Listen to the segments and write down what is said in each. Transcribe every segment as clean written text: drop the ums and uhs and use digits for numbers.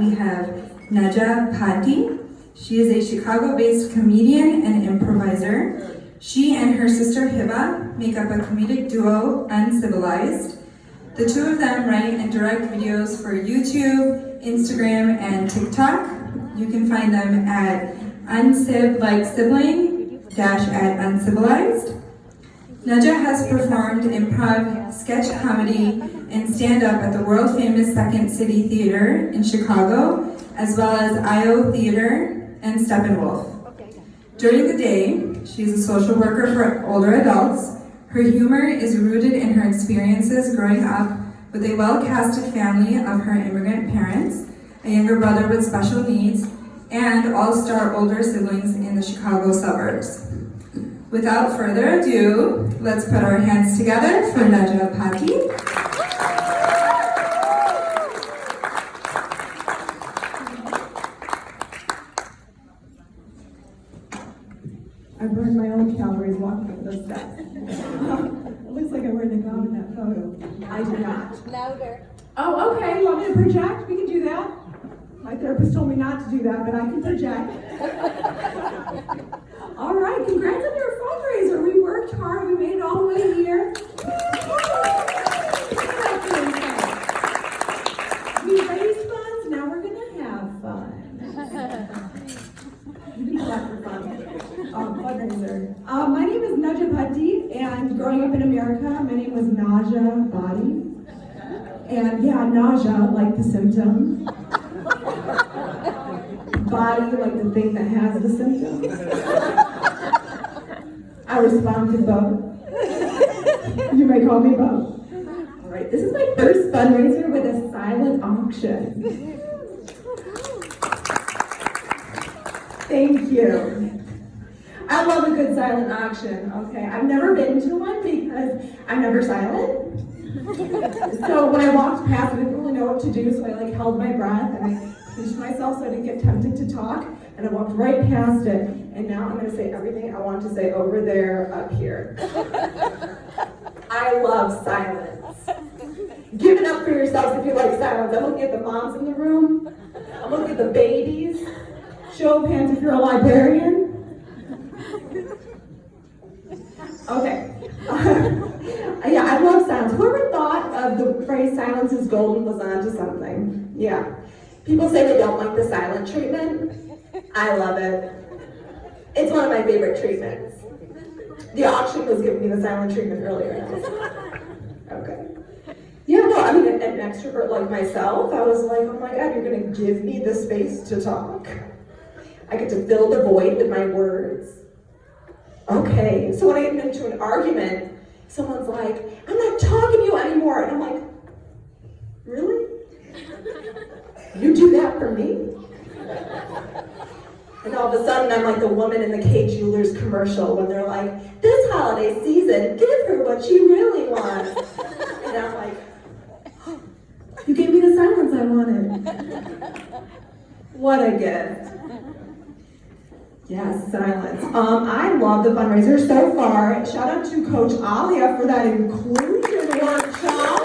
we have Najah. She is a Chicago-based comedian and improviser. She and her sister Hiba make up a comedic duo, Uncivilized. The two of them write and direct videos for YouTube, Instagram, and TikTok. You can find them at unsib like sibling at uncivilized. Najah has performed improv, sketch comedy, and stand-up at the world-famous Second City Theater in Chicago, as well as IO Theater and Steppenwolf. During the day, she's a social worker for older adults. Her humor is rooted in her experiences growing up with a well-casted family of her immigrant parents, a younger brother with special needs, and all-star older siblings in the Chicago suburbs. Without further ado, let's put our hands together for Najah. I burned my own calories walking up those steps. It looks like I wear the gown in that photo. I did not. Louder. Oh, okay. You want me to project? We can do that. My therapist told me not to do that, but I can project. All right. Congrats on your fundraiser. We worked hard. We made it all the way here. We raised funds. Now we're going to have fun. We do that for fun. Fundraiser. My name is Najah, and growing up in America, my name was Najah Body. And yeah, nausea, like the symptom. Body, like the thing that has the symptoms. I respond to both. You may call me both. All right, this is my first fundraiser with a silent auction. Thank you. I love a good silent auction, okay? I've never been to one because I'm never silent. So when I walked past, I didn't really know what to do, so I held my breath and I pinched myself so I didn't get tempted to talk, and I walked right past it, and now I'm gonna say everything I want to say over there, up here. I love silence. Give it up for yourselves if you like silence. I'm looking at the moms in the room. I'm looking at the babies. Show of hands if you're a librarian. Okay. Yeah, I love silence. Whoever thought of the phrase silence is golden was onto something. Yeah. People say they don't like the silent treatment. I love it. It's one of my favorite treatments. The auction was giving me the silent treatment earlier. Okay. Yeah, no, I mean, an extrovert like myself, I was like, oh my God, you're gonna give me the space to talk. I get to fill the void with my words. Okay, so when I get into an argument, someone's like, I'm not talking to you anymore. And I'm like, really? You do that for me? And all of a sudden, I'm like the woman in the K Jewelers commercial when they're like, this holiday season, give her what she really wants. And I'm like, oh, you gave me the silence I wanted. What a gift. Yes, silence. I love the fundraiser so far. Shout out to Coach Alia for that inclusion workshop.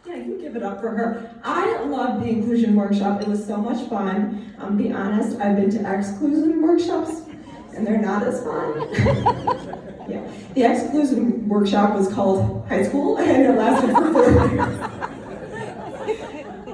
Yeah, you can give it up for her. I love the inclusion workshop. It was so much fun. Be honest, I've been to exclusion workshops, and they're not as fun. Yeah, the exclusion workshop was called High School, and it lasted for 4 years.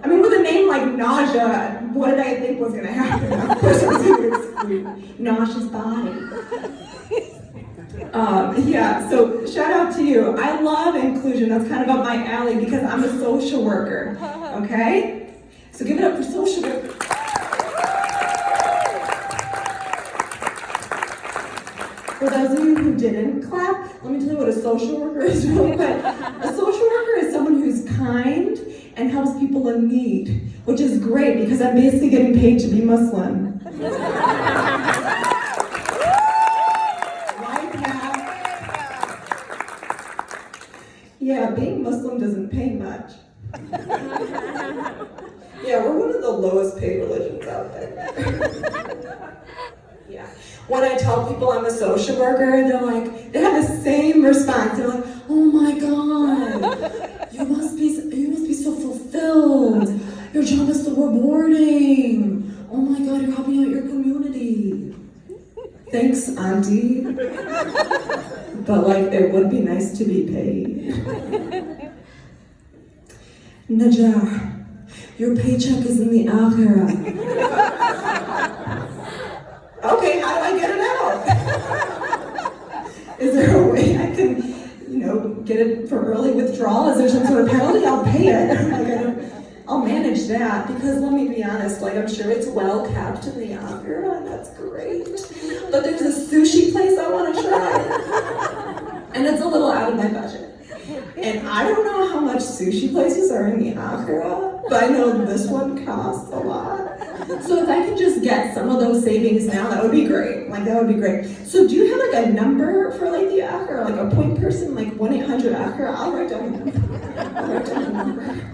I mean, with a name like Nausea, what did I think was going to happen? Of course, I was going to exclude Nausea's body. Yeah, so shout out to you. I love inclusion. That's kind of up my alley because I'm a social worker. Okay? So give it up for social workers. For those of you who didn't clap, let me tell you what a social worker is real quick. A social worker is someone who's kind and helps people in need, which is great because I'm basically getting paid to be Muslim. Right, yeah, being Muslim doesn't pay much. Yeah, we're one of the lowest paid religions out there. Yeah. When I tell people I'm a social worker, they're like, they have the same response. They're like, oh my God, you must be fulfilled. Your job is so rewarding. Oh my God, you're helping out your community. Thanks, Auntie. But like, it would be nice to be paid. Najah, your paycheck is in the akhirah. Okay, how do I get it out? Is there a way I can, get it for early withdrawal? Is there some sort of penalty? I'll pay it. I'll manage that, because let me be honest, I'm sure it's well kept in the akhirah, and that's great. But there's a sushi place I want to try, and it's a little out of my budget. And I don't know how much sushi places are in the akhirah, but I know this one costs a lot. So if I could just get some of those savings now, that would be great. That would be great. So do you have a number for the akhirah, a point person, 1-800-akhirah? I'll write down the number.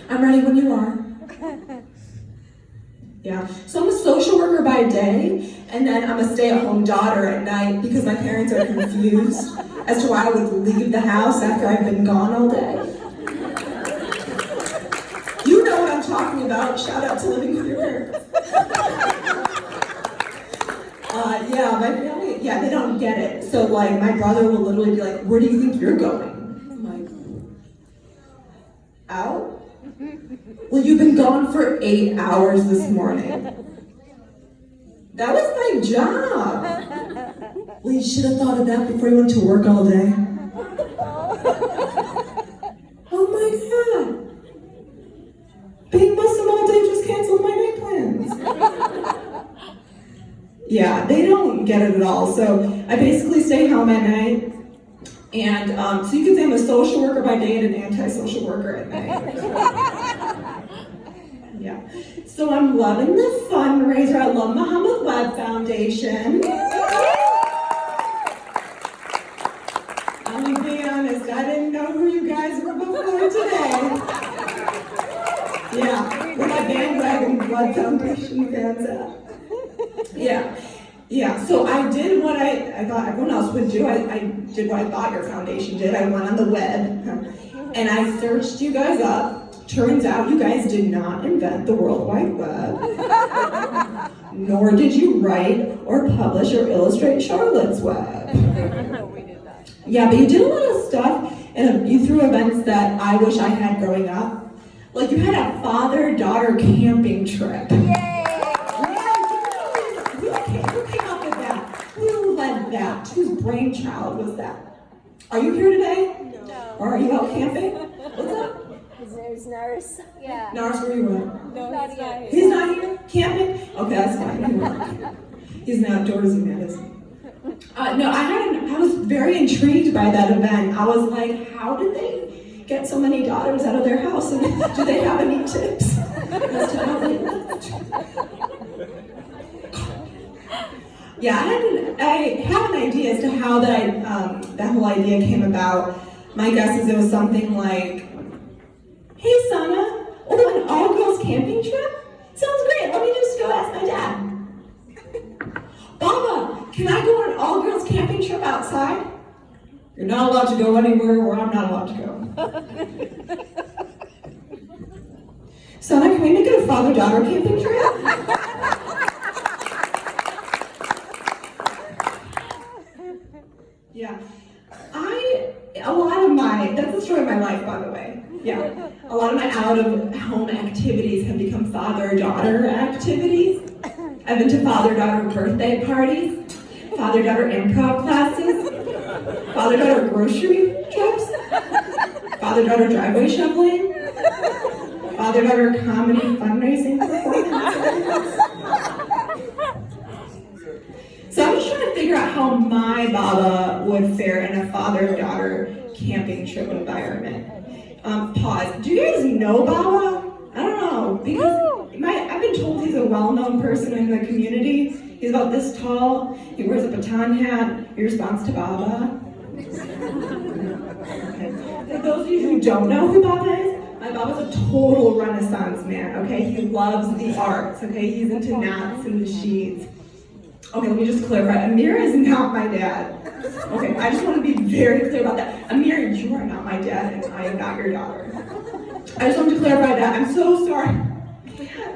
I'm ready when you are. Yeah, so I'm a social worker by day, and then I'm a stay-at-home daughter at night because my parents are confused as to why I would leave the house after I've been gone all day. You know what I'm talking about. Shout out to living with your parents. Yeah, my family, they don't get it. So my brother will literally be like, where do you think you're going? I'm like, out? Well, you've been gone for 8 hours this morning. That was my job. Well, you should have thought of that before you went to work all day. Oh my God. Being Muslim all day just canceled my night plans. Yeah, they don't get it at all. So I basically stay home at night. And so you can say I'm a social worker by day and an anti-social worker at night. Yeah. So I'm loving the fundraiser. I love Mohammed Webb Foundation. I'm gonna be honest, I didn't know who you guys were before today. Yeah, where my bandwagon Blood Foundation fans at. Yeah, so I did what I thought everyone else would do. I did what I thought your foundation did. I went on the web and I searched you guys up. Turns out you guys did not invent the World Wide Web, nor did you write or publish or illustrate Charlotte's Web. Yeah, but you did a lot of stuff, and you threw events that I wish I had growing up. You had a father-daughter camping trip. Yay! Who came up with that? Who led that? Whose brainchild was that? Are you here today? No. Or are you out camping? What's up? His name's Nars. Yeah. Nars, where you at? No, he's not here. He's not here? Camping? Okay, that's fine. He's an outdoorsy man, isn't he? No, I was very intrigued by that event. I was like, how did they get so many daughters out of their house? And do they have any tips as to how they left? Yeah, I have an idea as to how that whole idea came about. My guess is it was something like, hey, Sana, an all-girls camping trip? Sounds great, let me just go ask my dad. Baba, can I go on an all-girls camping trip outside? You're not allowed to go anywhere where I'm not allowed to go. Sana, can we make it a father-daughter camping trip? Yeah. That's the story of my life, by the way. Yeah. A lot of my out-of-home activities have become father-daughter activities. I've been to father-daughter birthday parties, father-daughter improv classes, father-daughter grocery trips, father-daughter driveway shoveling, father-daughter comedy fundraising performances. So I'm just trying to figure out how my Baba would fare in a father-daughter camping trip environment. Pause. Do you guys know Baba? I don't know, because I've been told he's a well-known person in the community. He's about this tall, he wears a baton hat. Your response to Baba? Okay. For those of you who don't know who Baba is, my Baba's a total Renaissance man, okay? He loves the arts, okay? He's into knots and the sheets. Okay, let me just clarify. Amir is not my dad. Okay, I just want to be very clear about that. Amir, you are not my dad, and I am not your daughter. I just wanted to clarify that. I'm so sorry.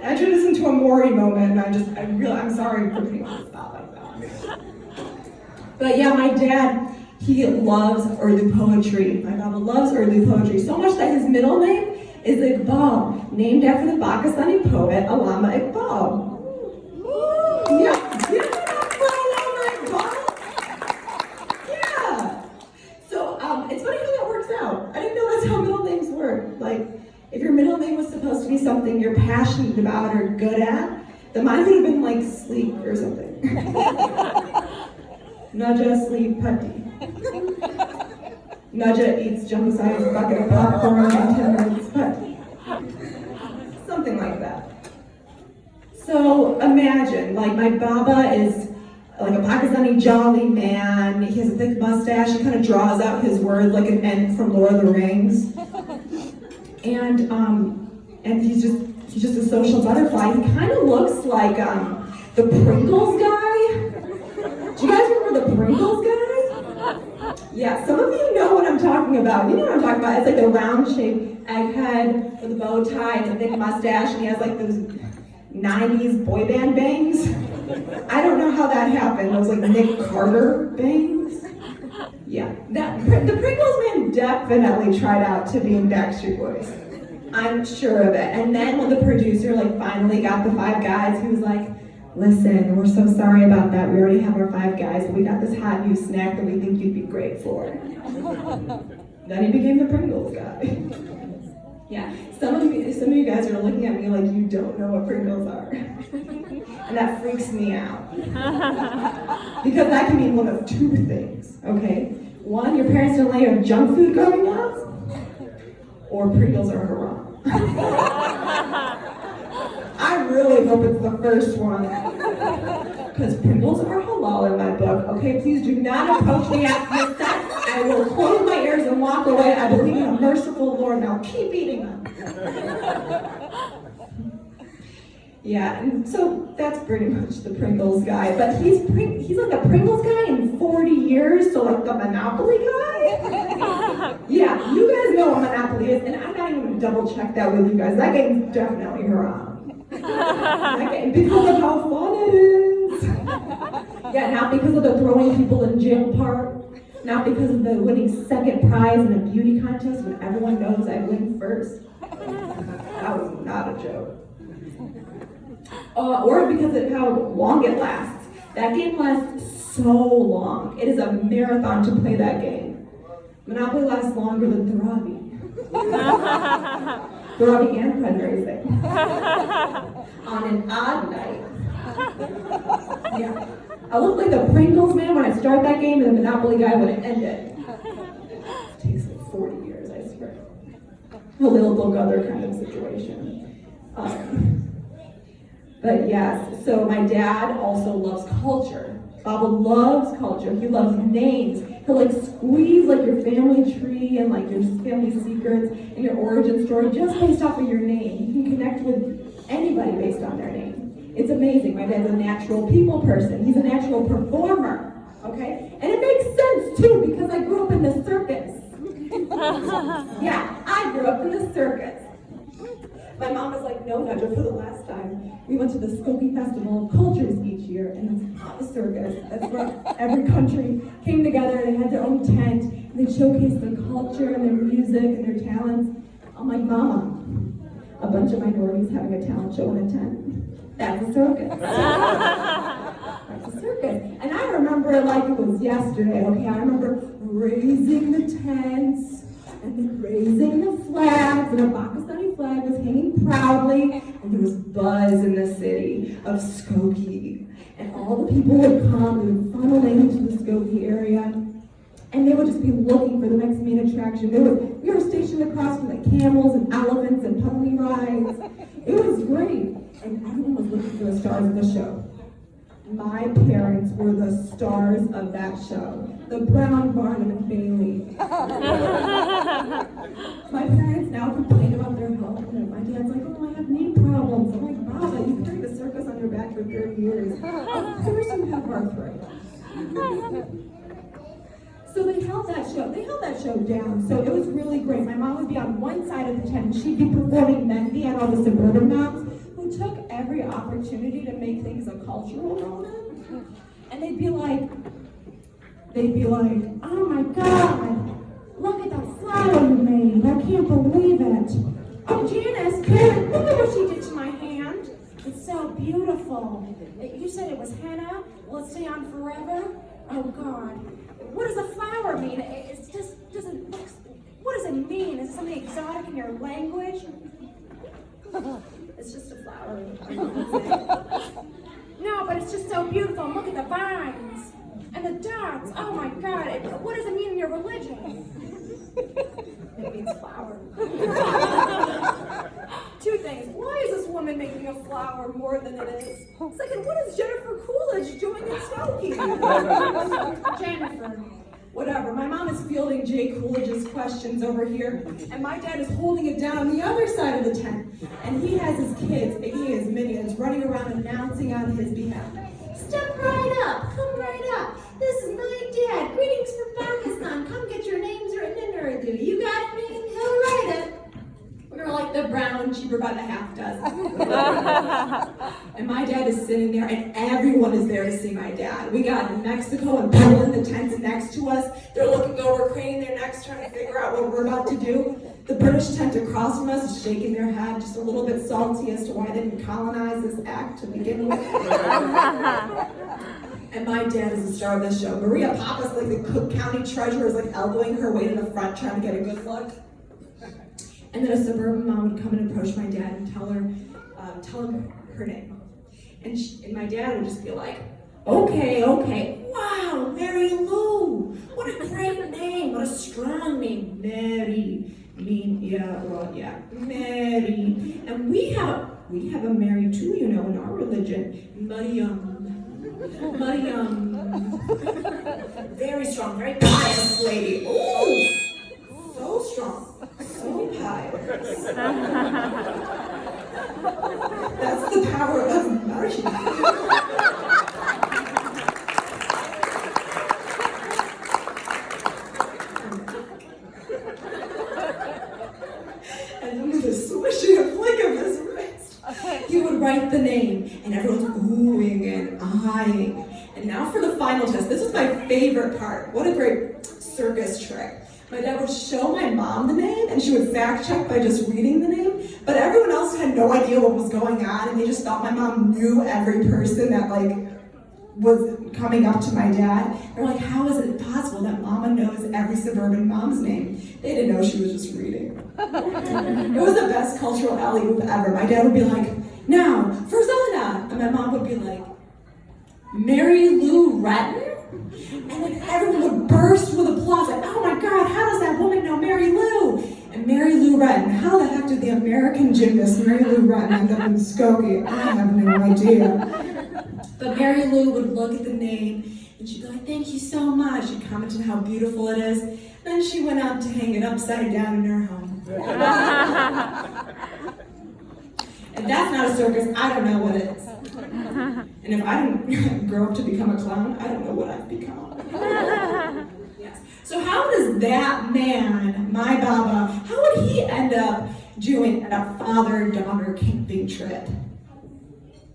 I turned this into a Maury moment, and I'm sorry for putting on the spot like that. But yeah, my dad, he loves Urdu poetry. My Baba loves Urdu poetry so much that his middle name is Iqbal, named after the Pakistani poet Allama Iqbal. Yeah, give it up for Allama Iqbal. Yeah. So it's funny how that works out. I didn't know that's how middle names work. Like, if your middle name was supposed to be something you're passionate about or good at, then mine would have been like sleep or something. Najah sleep putty. Najah eats jumbo-sized bucket of popcorn in 10 minutes putty. Something like that. So imagine, like, my Baba is like a Pakistani jolly man. He has a thick mustache. He kind of draws out his words like an Ent from Lord of the Rings. And he's just a social butterfly. He kind of looks like the Pringles guy. Do you guys remember the Pringles guy? Yeah, some of you know what I'm talking about. You know what I'm talking about. It's like the round-shaped egghead with a bow tie and a thick mustache, and he has like those 90s boy band bangs. I don't know how that happened. Those like Nick Carter bangs. Yeah, the Pringles man definitely tried out to be in Backstreet Boys. I'm sure of it. And then when the producer like finally got the 5 guys, he was like, listen, we're so sorry about that. We already have our 5 guys, but we got this hot new snack that we think you'd be great for. Then he became the Pringles guy. Yeah, some of you guys are looking at me like you don't know what Pringles are. And that freaks me out. Because that can mean one of 2 things, okay? 1, your parents didn't let you have junk food growing up, or Pringles are haram. I really hope it's the first one. Because Pringles are halal in my book, okay? Please do not approach me after that. I will close my ears and walk away. I believe in a merciful Lord. Now keep eating them. Yeah, and so that's pretty much the Pringles guy. But he's like a Pringles guy in 40 years, so like the Monopoly guy? Yeah, you guys know what Monopoly is, and I'm not even gonna double check that with you guys. That game's definitely haram. Because of how fun it is. Yeah, not because of the throwing people in jail part. Not because of the winning second prize in a beauty contest when everyone knows I win first. That was not a joke. Or because of how long it lasts. That game lasts so long. It is a marathon to play that game. Monopoly lasts longer than Tharabi. Tharabi and fundraising. On an odd night. Yeah. I look like the Pringles man when I start that game and the Monopoly guy when it ended. It takes like 40 years, I swear. A little Gulgother kind of situation. But yes, so my dad also loves culture. Baba loves culture. He loves names. He'll like squeeze like your family tree and like your family secrets and your origin story just based off of your name. He can connect with anybody based on their name. It's amazing. My dad's a natural people person. He's a natural performer, okay? And it makes sense too because I grew up in the circus. Yeah, I grew up in the circus. My mom was like, no, Najah, for the last time, we went to the Skokie Festival of Cultures each year, and it's not a circus. That's where every country came together, they had their own tent, and they showcased their culture and their music and their talents. I'm like, Mama, a bunch of minorities having a talent show in a tent. That's a circus. That's a circus. And I remember it like it was yesterday, okay? I remember raising the tents, and then raising the flags, and a Pakistani flag was hanging proudly, and there was buzz in the city of Skokie. And all the people would come, they would funnel into the Skokie area, and they would just be looking for the next main attraction. We were stationed across from the camels and elephants and pony rides. It was great, and everyone was looking for the stars of the show. My parents were the stars of that show. The Brown, Barnum, and Bailey. My parents now complain about their health, and my dad's like, oh, I have knee problems. I'm like, Baba, you carried a circus on your back for 30 years. Of course you have arthritis. So they held that show down. So it was really great. My mom would be on one side of the tent, and she'd be performing Mendy and all the suburban moms who took every opportunity to make things a cultural moment. And they'd be like, oh my God, look at that flower you made. I can't believe it. Oh, Janice, Karen, look at what she did to my hand. It's so beautiful. You said it was henna. Will it stay on forever? Oh God. What does a flower mean? It just doesn't look. What does it mean? Is it something exotic in your language? It's just a flower. No, but it's just so beautiful. And look at the vines and the dots. Oh my God. What does it mean in your religion? It means flower. Two things. Why is this woman making a flower more than it is? Second, what is Jennifer Coolidge doing in Skokie? Jennifer. Whatever. My mom is fielding Jay Coolidge's questions over here, and my dad is holding it down on the other side of the tent. And he has his kids, aka his minions, running around announcing on his behalf. Step right up. Come right up. This is my dad. Greetings from Pakistan. Come get your names written in Urdu. You got a name? He'll write it. We're like the brown cheaper by the half dozen. And my dad is sitting there, and everyone is there to see my dad. We got Mexico and Poland, the tents next to us. They're looking over, craning their necks, trying to figure out what we're about to do. The British tent across from us is shaking their head, just a little bit salty as to why they didn't colonize this act to begin with. And my dad is the star of this show. Maria Pappas, like the Cook County treasurer, is like elbowing her way to the front, trying to get a good look. And then a suburban mom would come and approach my dad and tell him her name. And my dad would just be like, okay, wow, Mary Lou, what a great name, what a strong name, Mary, Mary. And we have a Mary too, you know, in our religion, Mariam. Very strong, very pious lady. Ooh. So strong, so pious. That's the power of marriage. And with a swishing and flick of his wrist, he would write the name, and everyone's oohing and eyeing. And now for the final test. This is my favorite part. What a great circus trick. My dad would show my mom the name, and she would fact check by just reading the name, but everyone else had no idea what was going on, and they just thought my mom knew every person that was coming up to my dad. They're like, how is it possible that mama knows every suburban mom's name? They didn't know she was just reading. It was the best cultural alley-oop ever. My dad would be like, now, for Zana, and my mom would be like, Mary Lou Retton? And then everyone would burst with applause, like, oh my God, how does that woman know Mary Lou? And Mary Lou Retton, how the heck did the American gymnast Mary Lou Retton end up in Skokie? I have no idea. But Mary Lou would look at the name, and she'd be like, thank you so much. She'd comment on how beautiful it is. Then she went out to hang it upside down in her home. If that's not a circus, I don't know what is. And if I didn't grow up to become a clown, I don't know what I've become. Yes. So how does that man, my Baba, how would he end up doing a father-daughter camping trip?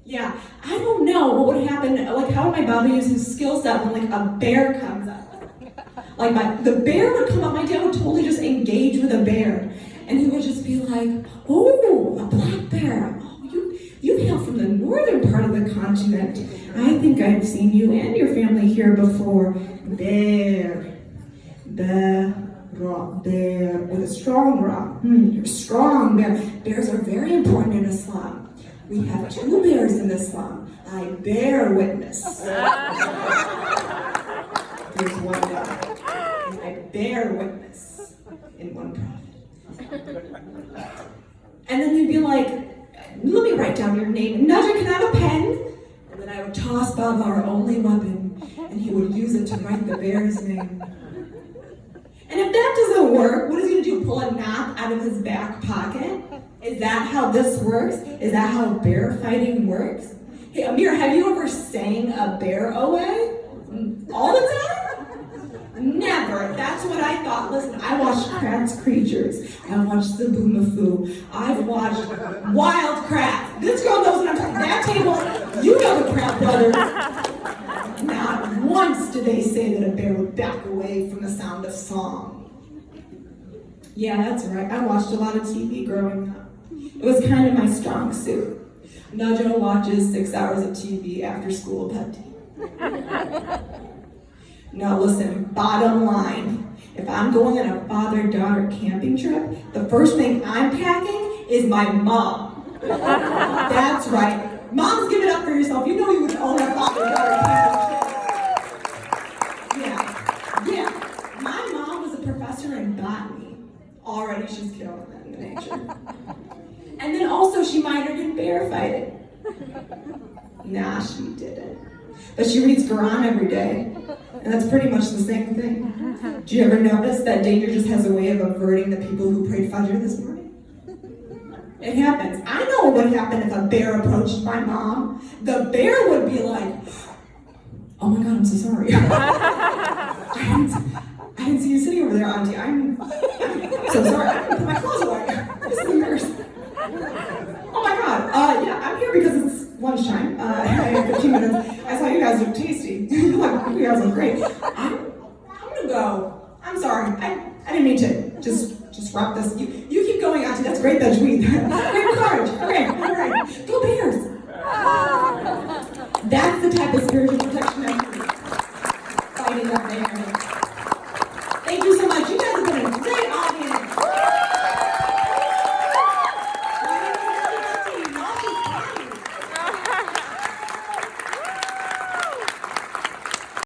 Yeah, I don't know what would happen. Like, how would my Baba use his skill set when a bear comes up? The bear would come up, my dad would totally just engage with a bear. And he would just be like, oh, a black bear. Oh, you hail from the northern part of the continent. I think I've seen you and your family here before. Bear. Bear, with a strong ra. You're strong, bear. Bears are very important in Islam. We have 2 bears in Islam. I bear witness. There's one God. And I bear witness in one prophet. And then you'd be like, let me write down your name. Najah, can I have a pen? And then I would toss Baba our only weapon, and he would use it to write the bear's name. And if that doesn't work, what is he going to do? Pull a knot out of his back pocket? Is that how this works? Is that how bear fighting works? Hey, Amir, have you ever sang a bear away? All the time? Never. That's what I thought. Listen, I watched Cracked Creatures. I watched The Boomafoo. I've watched Wild Kratts. This girl knows what I'm talking about. That table, you know the Kratt brothers. Not once did they say that a bear would back away from the sound of song. Yeah, that's right. I watched a lot of TV growing up. It was kind of my strong suit. Najah watches 6 hours of TV after school pet tea. Now listen, bottom line, if I'm going on a father-daughter camping trip, the first thing I'm packing is my mom. That's right. Moms, give it up for yourself. You know you would own a father-daughter camping trip. Yeah. My mom was a professor in botany. Already she's killing it in nature. And then also she minored in bear fighting. Nah, she didn't. But she reads Quran every day. And that's pretty much the same thing. Do you ever notice that danger just has a way of averting the people who prayed Fajr this morning? It happens. I know what would happen if a bear approached my mom. The bear would be like, oh my God, I'm so sorry. I didn't see you sitting over there, Auntie. I'm so sorry. I didn't put my clothes away. This is embarrassing. Oh my God. Yeah, I'm here because it's lunchtime. I have 15 minutes. I saw you guys look tasty. You guys look great. I'm gonna go. I'm sorry. I didn't mean to just wrap this. You keep going, Auntie. That's great, that tweet. Great courage. Okay, all right. Go Bears. That's the type of spiritual protection I need. Fighting up there.